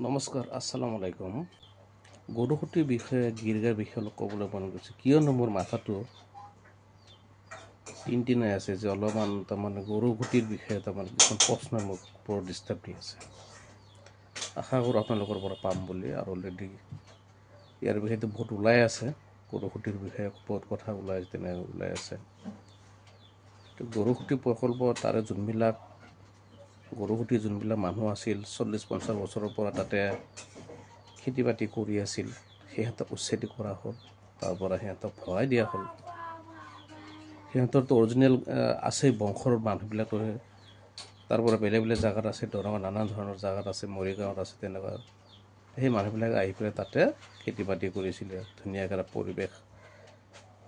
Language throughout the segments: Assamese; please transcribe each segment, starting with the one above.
নমস্কাৰ আসসালামু আলাইকুম গৰুসুটিৰ বিষয়ে গিৰ্গাৰ বিষয়ে অলপ ক'বলৈ মন গৈছে কিয়নো মোৰ মাথাটো টিনটিনাই আছে যে অলপমান তাৰমানে গৰুসুটিৰ বিষয়ে তাৰমানে কিছুমান প্ৰশ্নই মোক বৰ ডিষ্টাৰ্ব দি আছে আশা কৰোঁ আপোনালোকৰ পৰা পাম বুলি আৰু অলৰেডি ইয়াৰ বিষয়েতো বহুত ওলাই আছে গৰুসুটিৰ বিষয়ে বহুত কথা ওলাই আছে গৰুসুটি প্ৰকল্প তাৰে গৰুসুটি যোনবিলাক মানুহ আছিল 40-50 বছৰৰ পৰা তাতে খেতি বাতি কৰি আছিল সিহঁতক উচ্ছেদ কৰা হ'ল তাৰ পৰা সিহঁতক ভৰাই দিয়া হ'ল সিহঁতৰতো অৰিজিনেল আছে বংশৰ মানুহবিলাকৰ তাৰ পৰা বেলেগ বেলেগ জাগাত আছে দৰঙৰ নানা ধৰণৰ জাগাত আছে মৰিগাঁৱত আছে তেনেকুৱা সেই মানুহবিলাক আহি পেলাই তাতে খেতি বাতি কৰিছিলে ধুনীয়াকৈ এটা পৰিৱেশ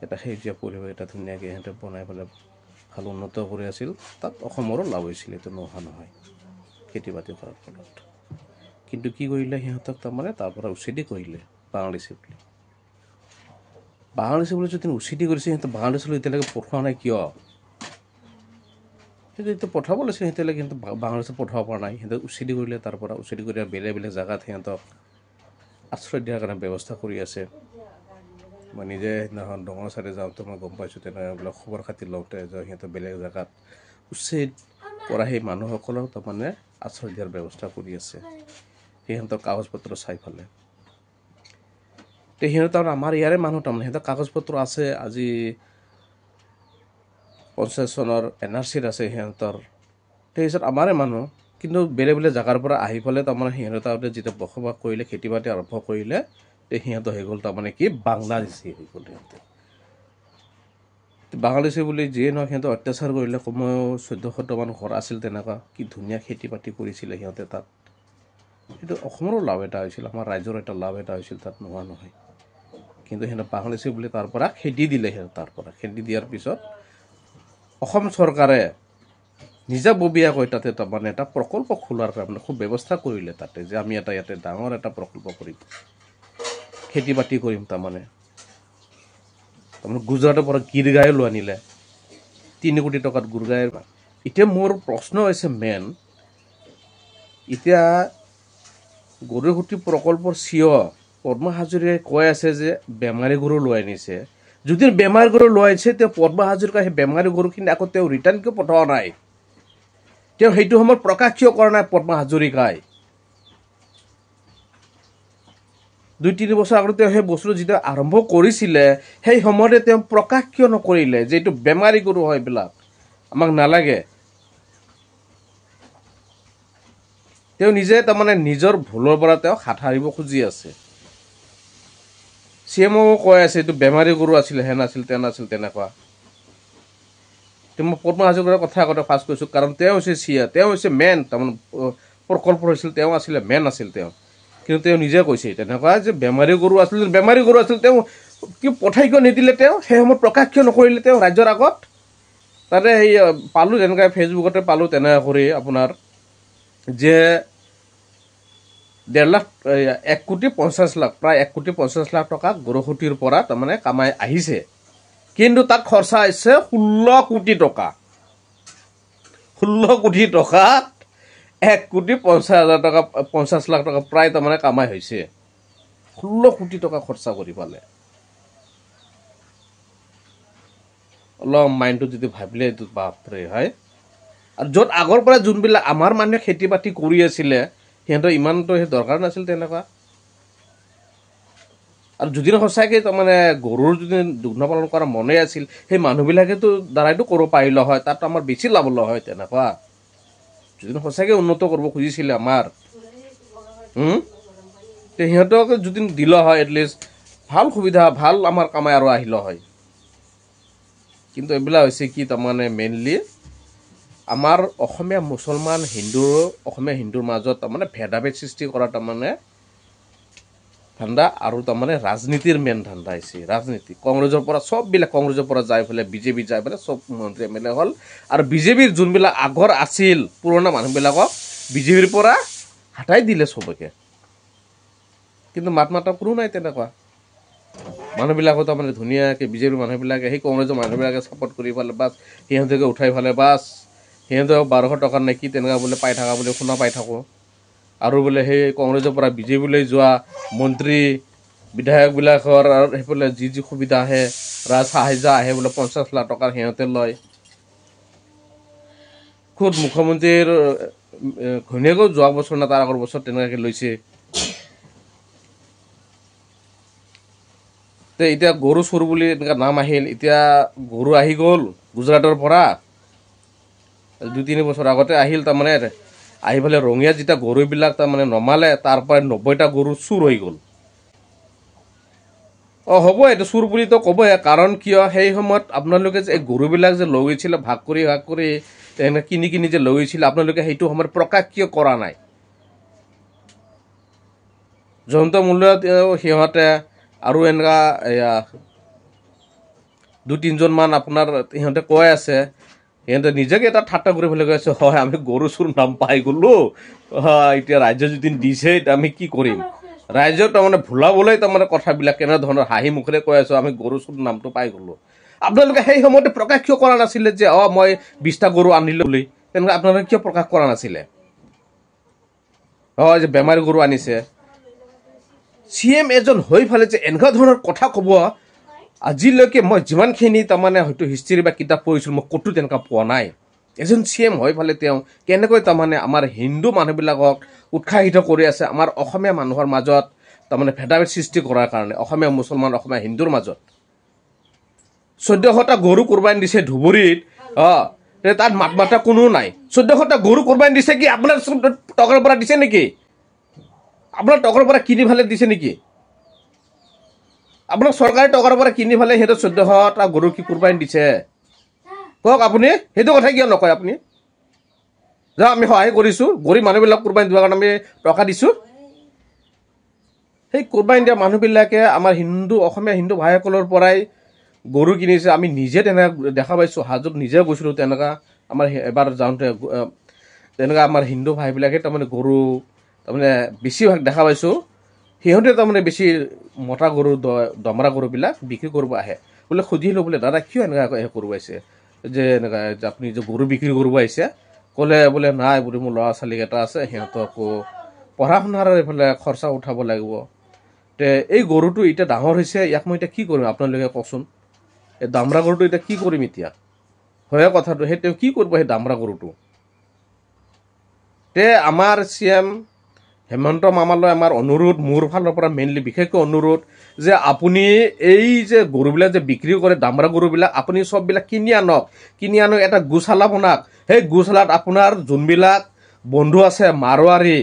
এটা সেউজীয়া পৰিৱেশ এটা ধুনীয়াকৈ সিহঁতে বনাই পেলাই ভাল উন্নত কৰি আছিল তাত অসমৰো লাভ হৈছিল এইটো নোহোৱা নহয় খেতি বাতি কৰাৰ ফলত কিন্তু কি কৰিলে সিহঁতক তাৰমানে তাৰ পৰা উচ্ছেদ কৰিলে বাংলাদেশী বুলি যদি উচ্ছেদ কৰিছে সিহঁতে বাংলাদেশলৈ এতিয়ালৈকে পঠোৱা নাই কিয় সেইটো পঠাব লাগিছিল এতিয়ালৈকে কিন্তু বাংলাদেশত পঠাব পৰা নাই সিহঁতে উচ্ছেদ কৰিলে তাৰ পৰা উচ্ছেদ কৰি বেলেগ বেলেগ জাগাত সিহঁতক আশ্ৰয় দিয়াৰ কাৰণে ব্যৱস্থা কৰি আছে মই নিজে সেইদিনাখন ডঙৰ চাইডে যাওঁতে মই গম পাইছোঁ তেনেকৈ খবৰ খাতি লওঁতে যে সিহঁতে বেলেগ জাগাত উচ্ছেদ কৰা সেই মানুহসকলক তাৰমানে আশ্ৰয় দিয়াৰ ব্যৱস্থা কৰি আছে সিহঁতৰ কাগজ পত্ৰ চাই ফালে সিহঁতে তাৰমানে আমাৰ ইয়াৰে মানুহ তাৰমানে সিহঁতৰ কাগজ পত্ৰ আছে আজি 50 চনৰ NRCত আছে সিহঁতৰ তাৰপিছত আমাৰে মানুহ কিন্তু বেলেগ বেলেগ জাগাৰ পৰা আহি পেলাই তাৰমানে সিহঁতে যেতিয়া বসবাস কৰিলে খেতি বাতি আৰম্ভ কৰিলে সিহঁতৰ হৈ গ'ল তাৰমানে কি বাংলাদেশী হৈ গ'ল সিহঁতে বাংলাদেশী বুলি যিয়ে নহয় সিহঁতে অত্যাচাৰ কৰিলে কমেও 1400মান ঘৰ আছিল তেনেকুৱা কি ধুনীয়া খেতি বাতি কৰিছিলে সিহঁতে তাত সেইটো অসমৰো লাভ এটা হৈছিল আমাৰ ৰাজ্যৰ এটা লাভ এটা হৈছিল তাত নোহোৱা নহয় কিন্তু সিহঁতে বাংলাদেশী বুলি তাৰ পৰা খেদি দিলে সিহঁতে তাৰ পৰা খেদি দিয়াৰ পিছত অসম চৰকাৰে নিজাববীয়াকৈ তাতে তাৰমানে এটা প্ৰকল্প খোলাৰ কাৰণে খুব ব্যৱস্থা কৰিলে তাতে যে আমি ইয়াতে ডাঙৰ এটা প্ৰকল্প কৰিম খেতি বাতি কৰিম তাৰমানে গুজৰাটৰ পৰা গিৰগাঁও লৈ আনিলে 3 কোটি টকাত গিৰগাঁও এতিয়া মোৰ প্ৰশ্ন হৈছে মেইন এতিয়া গৰুসুটি প্ৰকল্পৰ CEO পদ্মা হাজৰিকাই কৈ আছে যে বেমাৰী গৰু লৈ আনিছে যদি বেমাৰী গৰু লৈ আনিছে তেওঁ পদ্মা হাজৰিকা সেই বেমাৰী গৰুখিনি আকৌ তেওঁ ৰিটাৰ্ণ কিয় পঠোৱা নাই তেওঁ সেইটো সময়ত প্ৰকাশ কিয় কৰা নাই পদ্মা হাজৰিকাই 2-3 বছৰ আগতে তেওঁ সেই বস্তুটো যেতিয়া আৰম্ভ কৰিছিলে সেই সময়তে তেওঁ প্ৰকাশ কিয় নকৰিলে যে এইটো বেমাৰী গৰু হয় বিলাক আমাক নালাগে তেওঁ নিজে তাৰমানে নিজৰ ভুলৰ পৰা তেওঁ হাত সাৰিব খুজি আছে CMও কৈ আছে এইটো বেমাৰী গৰু আছিলে হেন আছিল তেন আছিল তেনেকুৱা মই পদ্মা হাজৰিকাৰ কথা আগতে ফাৰ্ষ্ট কৈছোঁ কাৰণ তেওঁ হৈছে CIA তেওঁ হৈছে মেন তাৰমানে প্ৰকল্প হৈছিল তেওঁ আছিলে মেন আছিল তেওঁ কিন্তু তেওঁ নিজে কৈছে তেনেকুৱা যে বেমাৰী গৰু আছিল তেওঁ কি পঠাই কিয় নিদিলে তেওঁ সেই সময়ত প্ৰকাশ কিয় নকৰিলে তেওঁ ৰাজ্যৰ আগত তাতে সেই পালোঁ যেনেকৈ ফেচবুকতে পালোঁ তেনেকৈ কৰি আপোনাৰ যে 1.50 কোটি 50 লাখ প্ৰায় 1 কোটি 50 লাখ টকা গৰুসুটিৰ পৰা তাৰমানে কামাই আহিছে কিন্তু তাত খৰচা হৈছে 16 কোটি টকা 16 কোটি টকাত 1 কোটি 50 টকা 50 লাখ টকা প্ৰায় তাৰমানে কামাই হৈছে 16 কোটি টকা খৰচা কৰি পালে অলপ মাইণ্ডটো যদি ভাবিলে এইটো বাপৰে হয় আৰু য'ত আগৰ পৰা যোনবিলাক আমাৰ মানুহে খেতি বাতি কৰি আছিলে সিহঁতৰ ইমানটো দৰকাৰ নাছিল তেনেকুৱা আৰু যদি সঁচাকৈ তাৰমানে গৰুৰ যদি দুগ্ধ পালন কৰা মনে আছিল সেই মানুহবিলাকেতো দ্বাৰাইতো কৰিব পাৰিলে হয় তাত আমাৰ বেছি লাভ হ'ল হয় তেনেকুৱা যদি সঁচাকৈ উন্নত কৰিব খুজিছিলে আমাৰ সিহঁতক যদি দিলে হয় এটলিষ্ট ভাল সুবিধা ভাল আমাৰ কামাই আৰু আহিলে হয় কিন্তু এইবিলাক হৈছে কি তাৰমানে মেইনলি আমাৰ অসমীয়া মুছলমান হিন্দুৰ মাজত তাৰমানে ভেদাভেদ সৃষ্টি কৰা তাৰমানে ধান্দা আৰু তাৰমানে ৰাজনীতিৰ মেইন ধান্দা হৈছে ৰাজনীতি কংগ্ৰেছৰ পৰা যাই পেলাই বিজেপি যাই পেলাই চব মন্ত্ৰী MLA হ'ল আৰু বিজেপিৰ যোনবিলাক আগৰ আছিল পুৰণা মানুহবিলাকক বিজেপিৰ পৰা হটাই দিলে চবকে কিন্তু মাত মাতা কোনো নাই তেনেকুৱা মানুহবিলাকো তাৰমানে ধুনীয়াকৈ বিজেপিৰ মানুহবিলাকে সেই কংগ্ৰেছৰ মানুহবিলাকে ছাপোৰ্ট কৰি পেলাই বাছ সিহঁতকে উঠাই পেলাই বাছ সিহঁতক 1200 টকা নে কি তেনেকুৱা বোলে পাই থকা বুলি শুনা পাই থাকোঁ আৰু বোলে সেই কংগ্ৰেছৰ পৰা বিজেপিলৈ যোৱা মন্ত্ৰী বিধায়কবিলাকৰ আৰু সেইফালে যি সুবিধা আহে সাহায্য আহে বোলে 50 লাখ টকাৰ সিহঁতে লয় খুদ মুখ্যমন্ত্ৰীৰ ঘৈণীয়েকো যোৱা বছৰ না তাৰ আগৰ বছৰ তেনেকুৱাকৈ লৈছে এতিয়া গৰু চোৰ বুলি এনেকুৱা নাম আহিল এতিয়া গৰু আহি গ'ল গুজৰাটৰ পৰা 2-3 বছৰ আগতে আহিল তাৰমানে আহি পেলাই ৰঙিয়াত যেতিয়া গৰুবিলাক তাৰমানে নমালে তাৰ পৰা 90টা গৰু চুৰ হৈ গ'ল হ'ব এইটো চুৰ বুলিতো ক'বই কাৰণ কিয় সেই সময়ত আপোনালোকে যে এই গৰুবিলাক যে লৈ গৈছিলে ভাগ কৰি কিনি যে লৈ গৈছিলে আপোনালোকে সেইটো সময়ত প্ৰকাশ কিয় কৰা নাই জয়ন্ত মূল্যত সিহঁতে আৰু এনেকুৱা 2-3জন মান আপোনাৰ সিহঁতে কৈ আছে সিহঁতে নিজকে এটা ঠাট্টা কৰি পেলাই কৈছে হয় আমি গৰু চুৰ নাম পাই গ'লো এতিয়া ৰাজ্য যদি দিছে এতিয়া আমি কি কৰিম ৰাইজক তাৰমানে ভুলাবলৈ তাৰমানে কথাবিলাক কেনেধৰণৰ হাঁহি মুখেৰে কৈ আছো আমি গৰু চুৰ নামটো পাই গ'লো আপোনালোকে সেই সময়তে প্ৰকাশ কিয় কৰা নাছিলে যে মই 20টা গৰু আনিলো বুলি তেনেকুৱা আপোনালোকে কিয় প্ৰকাশ কৰা নাছিলে যে বেমাৰী গৰু আনিছে CM এজন হৈ ফালে যে এনেকুৱা ধৰণৰ কথা ক'ব আজিলৈকে মই যিমানখিনি তাৰমানে হয়তো হিষ্ট্ৰী বা কিতাপ পঢ়িছোঁ মই ক'তো তেনেকুৱা পোৱা নাই এজন CM হৈ ফালে তেওঁ কেনেকৈ তাৰমানে আমাৰ হিন্দু মানুহবিলাকক উৎসাহিত কৰি আছে আমাৰ অসমীয়া মানুহৰ মাজত তাৰমানে ভেদাভেদ সৃষ্টি কৰাৰ কাৰণে অসমীয়া মুছলমান অসমীয়া হিন্দুৰ মাজত 1400টা গৰু কুৰবান দিছে ধুবুৰীত তাত মাত মাতা কোনো নাই 1400টা গৰু কুৰবান দিছে কি আপোনাৰ টকাৰ পৰা দিছে নেকি আপোনাৰ টকাৰ পৰা কিনি ফালে দিছে নেকি আপোনাৰ চৰকাৰী টকাৰ পৰা কিনি ফালে সেইটো 1400টা গৰু কি কুৰবান দিছে কওক আপুনি সেইটো কথা কিয় নকয় আপুনি যা আমি সহায় কৰিছো গৰীব মানুহবিলাক কুৰবান দিয়াৰ কাৰণে আমি টকা দিছো সেই কুৰবান দিয়া মানুহবিলাকে আমাৰ অসমীয়া হিন্দু ভাইসকলৰ পৰাই গৰু কিনিছে আমি নিজে তেনেকুৱা দেখা পাইছোঁ হাজোত নিজে গৈছিলোঁ তেনেকুৱা আমাৰ এবাৰ যাওঁতে তেনেকুৱা আমাৰ হিন্দু ভাইবিলাকে তাৰমানে গৰু তাৰমানে বেছিভাগ দেখা পাইছোঁ সিহঁতে তাৰমানে বেছি মতা গৰু দমৰা গৰুবিলাক বিক্ৰী কৰিব আহে বোলে সুধিলোঁ বোলে দাদা কিয় এনেকুৱা কৰোৱাইছে যে এনেকুৱা আপুনি যে গৰু বিক্ৰী কৰিব আহিছে ক'লে বোলে নাই বোলে মোৰ ল'ৰা ছোৱালীকেইটা আছে সিহঁতকো পঢ়া শুনাৰ এইফালে খৰচা উঠাব লাগিব এই গৰুটো এতিয়া ডাঙৰ হৈছে ইয়াক মই এতিয়া কি কৰিম আপোনালোকে কওকচোন এই দামৰা গৰুটো এতিয়া কি কৰিম এতিয়া হয় কথাটো সেই তেওঁ কি কৰিব সেই দামৰা গৰুটো আমাৰ CM হেমন্ত মামালৈ আমাৰ অনুৰোধ মোৰ ফালৰ পৰা মেইনলি বিশেষকৈ অনুৰোধ যে আপুনি এই যে গৰুবিলাক যে বিক্ৰী কৰে দামৰা গৰুবিলাক আপুনি সববিলাক কিনি আনক এটা গোশালা বনাওক সেই গোশালাত আপোনাৰ যোনবিলাক বন্ধু আছে মাৰোৱাৰী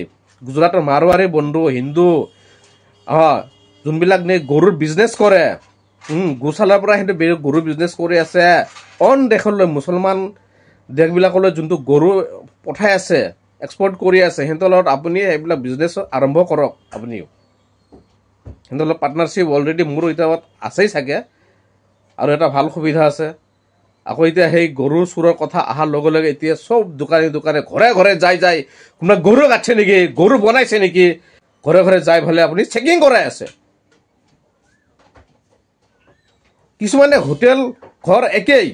গুজৰাটৰ মাৰোৱাৰী বন্ধু হিন্দু যোনবিলাক গৰুৰ বিজনেছ কৰে গোশালাৰ পৰা সিহঁতে গৰু বিজনেছ কৰি আছে অন দেশলৈ মুছলমান দেশবিলাকলৈ যোনটো গৰু পঠাই আছে এক্সপৰ্ট কৰি আছে সিহঁতৰ লগত আপুনি এইবিলাক বিজনেছ আৰম্ভ কৰক আপুনিও সিহঁতৰ লগত পাৰ্টনাৰশ্বিপ অলৰেডি মোৰ এতিয়া আছেই চাগে আৰু এটা ভাল সুবিধা আছে আকৌ এতিয়া সেই গৰু চোৰৰ কথা অহাৰ লগে লগে এতিয়া চব দোকানে ঘৰে ঘৰে যাই কোনোবা গৰু কাটছে নেকি গৰু বনাইছে নেকি ঘৰে ঘৰে যাই ফালে আপুনি চেকিং কৰাই আছে কিছুমানে হোটেল ঘৰ একেই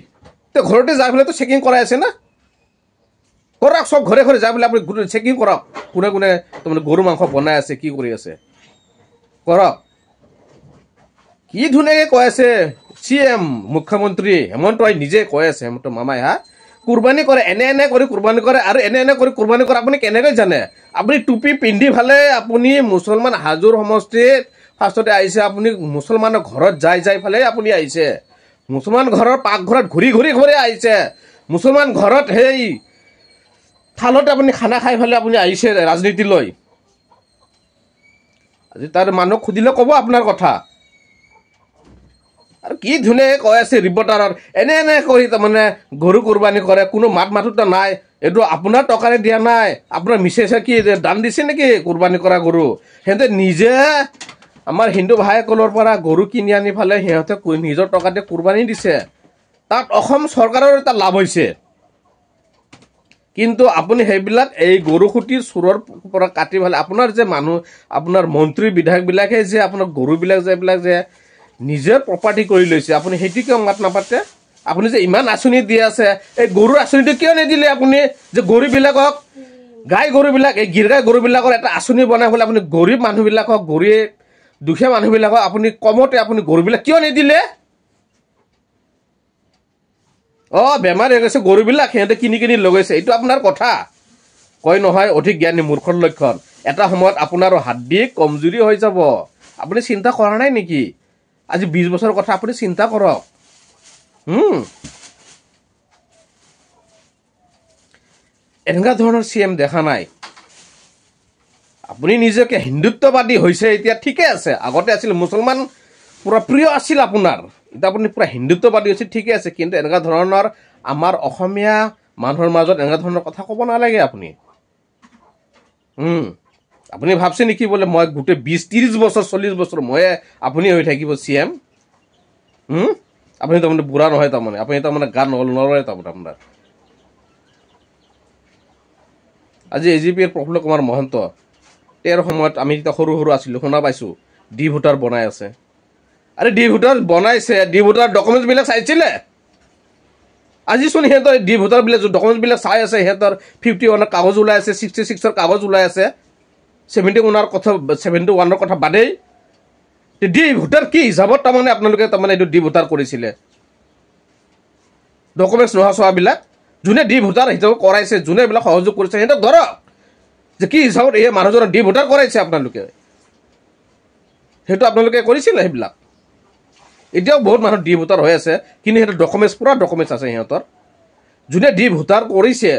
ঘৰতে যাই পেলাই তো চেকিং কৰাই আছে না কৰক সব ঘৰে ঘৰে যাই পেলাই আপুনি চেকিং কৰক কোনে কোনে তাৰমানে গৰু মাংস বনাই আছে কি কৰি আছে কৰক কি ধুনীয়াকৈ কৈ আছে CM মুখ্যমন্ত্ৰী হেমন্তই নিজে কৈ আছে হেমন্ত মামাই কুৰবানী কৰে এনে কৰি কুৰবানী কৰে আৰু এনে কৰি কুৰবানী কৰে আপুনি কেনেকৈ জানে আপুনি টুপি পিন্ধি ফালে আপুনি মুছলমান হাজোৰ সমষ্টিত ফাৰ্ষ্টতে আহিছে আপুনি মুছলমানৰ ঘৰত যাই ফালে আপুনি আহিছে মুছলমান ঘৰৰ পাকঘৰত ঘূৰি আহিছে মুছলমান ঘৰত সেই থালত আপুনি খানা খাই ফালে আপুনি আহিছে ৰাজনীতিলৈ আজি তাৰ মানুহক সুধিলে ক'ব আপোনাৰ কথা আৰু কি ধুনীয়াকৈ কৈ আছে ৰিপৰ্টাৰৰ এনে কৰি তাৰমানে গৰু কুৰবানী কৰে কোনো মাথোতা নাই এইটো আপোনাৰ টকাৰে দিয়া নাই আপোনাৰ মিছেছে কি দান দিছে নেকি কুৰবানী কৰা গৰু সিহঁতে নিজে আমাৰ হিন্দু ভাইসকলৰ পৰা গৰু কিনি আনি ফালে সিহঁতে নিজৰ টকাতে কুৰবানী দিছে তাত অসম চৰকাৰৰ এটা লাভ হৈছে কিন্তু আপুনি সেইবিলাক এই গৰু খুঁটিৰ চোৰৰ পৰা কাটি ফালে আপোনাৰ যে মানুহ আপোনাৰ মন্ত্ৰী বিধায়কবিলাকে যে আপোনাৰ গৰুবিলাক যে এইবিলাক যে নিজৰ প্ৰপাৰ্টি কৰি লৈছে আপুনি সেইটো কিয় মাত নাপাতে আপুনি যে ইমান আঁচনি দি আছে এই গৰুৰ আঁচনিটো কিয় নিদিলে আপুনি যে গৰুবিলাকক গাই গৰুবিলাক এই গিৰ গাই গৰুবিলাকৰ এটা আঁচনি বনাই পেলাই আপুনি গৰীব মানুহবিলাকক দুখীয়া মানুহবিলাকক আপুনি কমতে আপুনি গৰুবিলাক কিয় নিদিলে? বেমাৰ হৈ গৈছে গৰুবিলাক সিহঁতে কিনি লগাইছে, এইটো আপোনাৰ কথা। কয় নহয় অধিক জ্ঞানী মূৰ্খৰ লক্ষণ। এটা সময়ত আপোনাৰ হাড়দি কমজুৰি হৈ যাব। আপুনি চিন্তা কৰা নাই নেকি? আজি 20 বছৰৰ কথা আপুনি চিন্তা কৰক। এনেকুৱা ধৰণৰ CM দেখা নাই। আপুনি নিজকে হিন্দুত্ববাদী হৈছে এতিয়া, ঠিকে আছে। আগতে আছিল মুছলমান পুৰা প্ৰিয় আছিল আপোনাৰ, এতিয়া আপুনি পুৰা হিন্দুত্ববাদী হৈছে, ঠিকে আছে। কিন্তু এনেকুৱা ধৰণৰ আমাৰ অসমীয়া মানুহৰ মাজত এনেকুৱা ধৰণৰ কথা ক'ব নালাগে আপুনি। আপুনি ভাবছে নেকি বোলে মই গোটেই 20-30 বছৰ 40 বছৰ আপুনি হৈ থাকিব CM? আপুনি তাৰমানে বুঢ়া নহয়, তাৰমানে আপুনি তাৰমানে গাত নলয় তাৰমানে আপোনাৰ। আজি AGPৰ প্ৰফুল্ল কুমাৰ মহন্ত তেওঁৰ সময়ত আমি যেতিয়া সৰু আছিলোঁ শুনা পাইছোঁ ডি ভোটাৰ বনাই আছে। আৰে ডি ভোটাৰ বনাইছে, ডি ভোটাৰ ডকুমেণ্টছবিলাক চাইছিলে? আজিচোন সিহঁতৰ ডি ভোটাৰবিলাক ডকুমেণ্টছবিলাক চাই আছে, সিহঁতৰ 51ৰ কাগজ ওলাই আছে, 66ৰ কাগজ ওলাই আছে, 71ৰ কথা বাদেই। ডি ভোটাৰ কি হিচাপত তাৰমানে আপোনালোকে তাৰমানে এইটো ডি ভোটাৰ কৰিছিলে? ডকুমেণ্টছ নোহোৱা চোৱাবিলাক যোনে ডি ভোটাৰ হিচাপত কৰাইছে, যোনে এইবিলাক সহযোগ কৰিছে, সিহঁতক ধৰক যে কি হিচাপত এই মানুহজনক ডি ভোটাৰ কৰাইছে আপোনালোকে। সেইটো আপোনালোকে কৰিছিলে সেইবিলাক। এতিয়াও বহুত মানুহ ডি ভোটাৰ হৈ আছে, কিন্তু সিহঁতৰ পুৰা ডকুমেণ্টছ আছে সিহঁতৰ। যোনে ডি ভোটাৰ কৰিছে,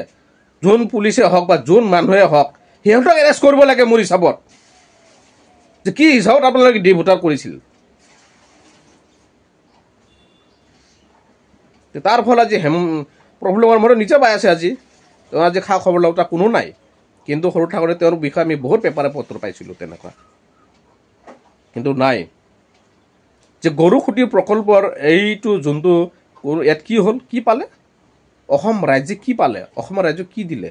যোন পুলিচে হওক বা যোন মানুহে হওক, সিহঁতক এৰেষ্ট কৰিব লাগে মোৰ হিচাপত, যে কি হিচাপত আপোনালোকে ডি ভোটাৰ কৰিছিল। তাৰ ফলত আজি প্ৰফুল্ল কুমাৰ মহন্ত নিজে পাই আছে। আজি খা খবৰ লগা কোনো নাই, কিন্তু সৰু থাকোঁতে তেওঁৰ বিষয়ে আমি বহুত পেপাৰে পত্ৰ পাইছিলোঁ তেনেকুৱা, কিন্তু নাই। যে গৰু খুঁটি প্ৰকল্পৰ এইটো যোনটো ইয়াত কি হ'ল, কি পালে অসম ৰাজ্যে, কি পালে অসম ৰাজ্যক কি দিলে?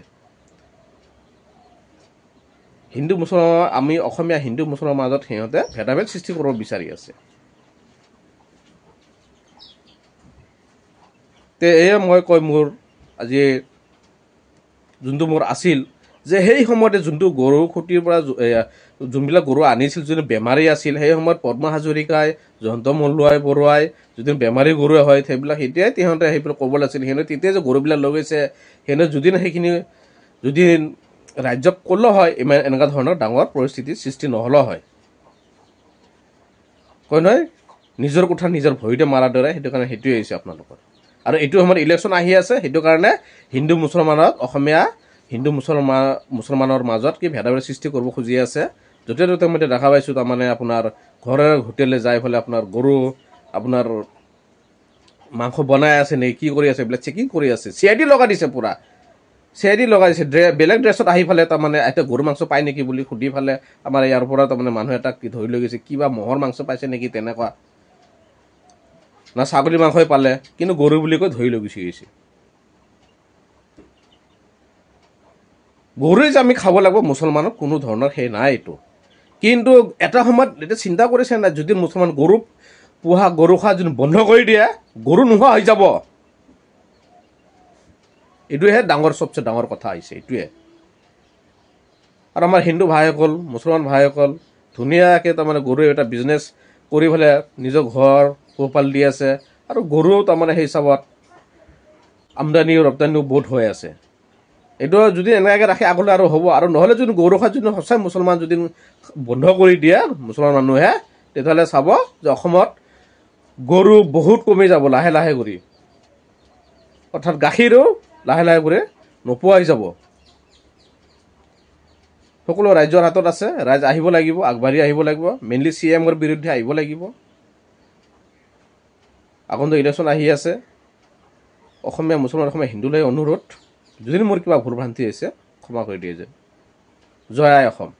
হিন্দু মুছলমান, আমি অসমীয়া হিন্দু মুছলমানৰ মাজত সিহঁতে ভেদাভেদ সৃষ্টি কৰিব বিচাৰি আছে। এয়ে মই কয় মোৰ আজি যোনটো মোৰ আছিল যে সেই সময়তে যোনটো গৰু খুঁটিৰ পৰা যোনবিলাক গৰু আনিছিল, যোন বেমাৰী আছিল, সেই সময়ত পদ্ম হাজৰিকাই, জয়ন্ত মলুৱাই বৰুৱাই যদি বেমাৰী গৰু হয় সেইবিলাক এতিয়াই সিহঁতে সেইবিলাক ক'ব লাগিছিল। সিহঁতে তেতিয়া যে গৰুবিলাক লগাইছে, সিহঁতে সেইখিনি যদি ৰাজ্যক ক'লো হয়, ইমান এনেকুৱা ধৰণৰ ডাঙৰ পৰিস্থিতিৰ সৃষ্টি নহ'লে হয়। কয় নহয় নিজৰ কোঠা নিজৰ ভৰিতে মাৰাৰ দৰে, সেইটো কাৰণে সেইটোৱে হৈছে আপোনালোকৰ। আৰু এইটো সময়ত ইলেকশ্যন আহি আছে, সেইটো কাৰণে হিন্দু মুছলমানৰ মাজত কি ভেদাভেদ সৃষ্টি কৰিব খুজি আছে। য'তে ত'তে মই দেখা পাইছোঁ তাৰমানে আপোনাৰ ঘৰে হোটেলে যাই পেলাই আপোনাৰ গৰু আপোনাৰ মাংস বনাই আছে নে কি কৰি আছে, এইবিলাক চেকিং কৰি আছে। CID লগাই দিছে, পুৰা CID লগাই দিছে। বেলেগ ড্ৰেছত আহি পেলাই তাৰমানে এতিয়া গৰু মাংস পায় নেকি বুলি সুধি পেলাই আমাৰ ইয়াৰ পৰা তাৰমানে মানুহ এটাক ধৰি লৈ গৈছে, কিবা ম'হৰ মাংস পাইছে নেকি তেনেকুৱা, না ছাগলী মাংসই পালে, কিন্তু গৰু বুলি কৈ ধৰি লৈ গুচি গৈছে। গৰুৱে যে আমি খাব লাগিব মুছলমানৰ কোনো ধৰণৰ সেই নাই এইটো। কিন্তু এটা সময়ত এতিয়া চিন্তা কৰিছে নাই, যদি মুছলমান গৰু খোৱা যদি বন্ধ কৰি দিয়ে, গৰু নোহোৱা হৈ যাব। এইটোহে চবচে ডাঙৰ কথা আহিছে, এইটোৱে। আৰু আমাৰ হিন্দু ভাইসকল, মুছলমান ভাইসকল ধুনীয়াকৈ তাৰমানে গৰু এটা বিজনেছ কৰি পেলাই নিজৰ ঘৰ পোহপাল দি আছে। আৰু গৰুও তাৰমানে সেই হিচাপত আমদানি ৰপ্তানিও বহুত হৈ আছে। এইটো যদি এনেকৈ ৰাখে আগলৈ আৰু হ'ব। আৰু নহ'লে যদি গৰু খোৱা যদি সঁচাই মুছলমান যদি বন্ধ কৰি দিয়ে মুছলমান মানুহে, তেতিয়াহ'লে চাব যে অসমত গৰু বহুত কমি যাব লাহে লাহে কৰি, অৰ্থাৎ গাখীৰো লাহে লাহে কৰি নোপোৱা হৈ যাব। সকলো ৰাইজৰ হাতত আছে, ৰাইজ আহিব লাগিব, আগবাঢ়ি আহিব লাগিব, মেইনলি CMৰ বিৰুদ্ধে আহিব লাগিব। আগন্তুক ইলেকশ্যন আহি আছে। অসমীয়া হিন্দুলৈ অনুৰোধ, যদি মোৰ কিবা ভুল ভ্ৰান্তি হৈছে ক্ষমা কৰি দিয়ে যে। জয় আই অসম।